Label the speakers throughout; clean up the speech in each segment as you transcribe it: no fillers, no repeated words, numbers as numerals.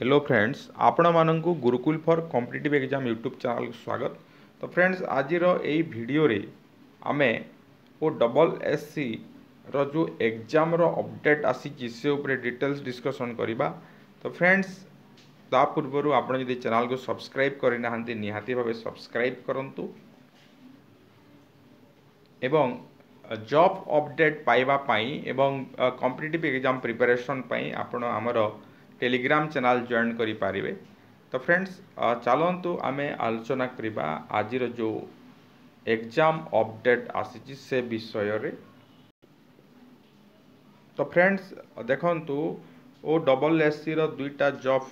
Speaker 1: Hello friends आपण मानक Gurukul for competitive exam YouTube channel को स्वागत। तो फ्रेंड्स आज यही वीडियो रे आमे ओ डबल एससी रो जो एग्जाम रो अपडेट आसी से ऊपर डिटेल्स डिस्कशन करबा। तो फ्रेंड्स ता पूर्व आपण यदि चैनल को सब्सक्राइब करना निहाती भावे सब्सक्राइब करंतु एवं जॉब अपडेट पाइबा पाई एवं कॉम्पिटिटिव एग्जाम प्रिपरेशन पाई आपण हमर टेलीग्राम चैनल जॉइन करि पारिबे। तो फ्रेंड्स चलतु आमे आलोचना करबा आज जो एग्जाम अपडेट आसी से विषय रे। तो फ्रेंड्स देखंतु ओ डबल एससी रो दुईटा जॉब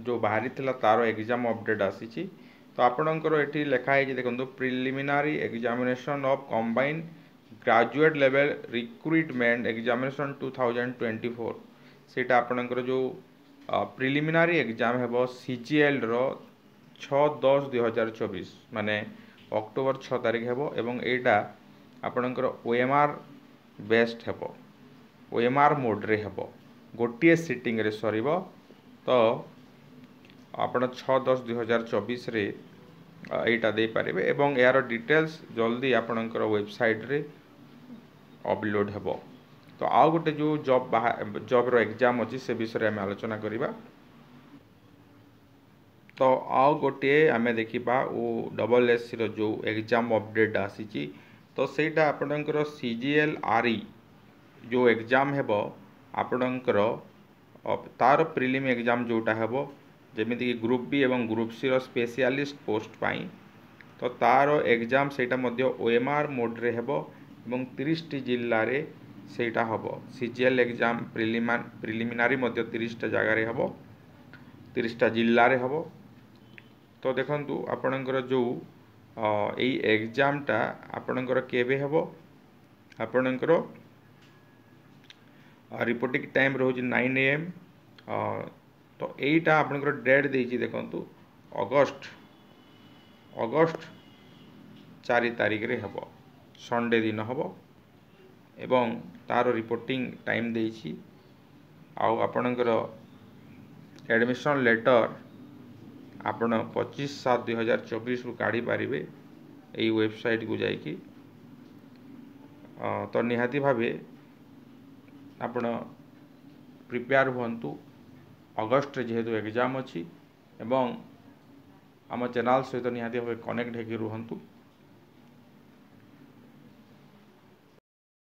Speaker 1: जो बाहरी थिला तारो एग्जाम अपडेट आसी। तो आपणकर एठी लेखा है देखो preliminary examination of combined graduate level recruitment examination 2024 सेटा आपणकर जो प्रिलिमिनारी एग्जाम हेबो सीजीएल रो 6/10/2024 माने अक्टोबर 6 तारिख हेबो एवं एटा आपणकर ओएमआर बेस्ड हेबो ओएमआर मोड रे हेबो गोटिए सिटिंग रे सरीबो। तो आपण 6/10/2024 रे एटा दे पारिबे एवं यार डिटेल्स जल्दी आपणकर वेबसाइट रे अपलोड हेबो। तो आउ गोटे जो जॉब रो एग्जाम अछि से विषय में आलोचना करिबा। तो आउ गोटे आमे देखिबा ओ डबल एससी रो जो एग्जाम अपडेट आसी। तो सेटा आपणकर सीजीएल आरई जो एग्जाम हेबो आपणकर तार प्रिलिम एग्जाम जोटा हेबो जेमिति कि ग्रुप बी एवं ग्रुप सी रो स्पेशलिस्ट पोस्ट पाई। तो तार एग्जाम सेटा मध्य ओएमआर मोड रे हेबो एवं 30 टी जिल्ला रे सेटा हबो सीजीएल एग्जाम प्रिलिमिनारी मध्य 30 टा जगह रे हबो 30 टा जिल्ला रे हबो। तो देखंतु आपणकर जो एई एग्जाम टा आपणकर केबे हबो आपणकर रिपोर्टिंग टाइम रोज 9 AM। तो यहीटा आपणकर डेट देछि देखंतु अगस्त 4 तारिख रे हबो संडे दिन हबो एवं तार रिपोर्टिंग टाइम देछि। आउ आपणकर एडमिशन लेटर आपण 25/7/2024 रु काढी पारिबे एई वेबसाइट को जाइकी। तो निहाती भावे आपण प्रिपेयर हुंतु अगस्त जेहेतु एग्जाम अच्छी एवं आम चैनल सहित निहाती भावे कनेक्ट होकर रुहंतु।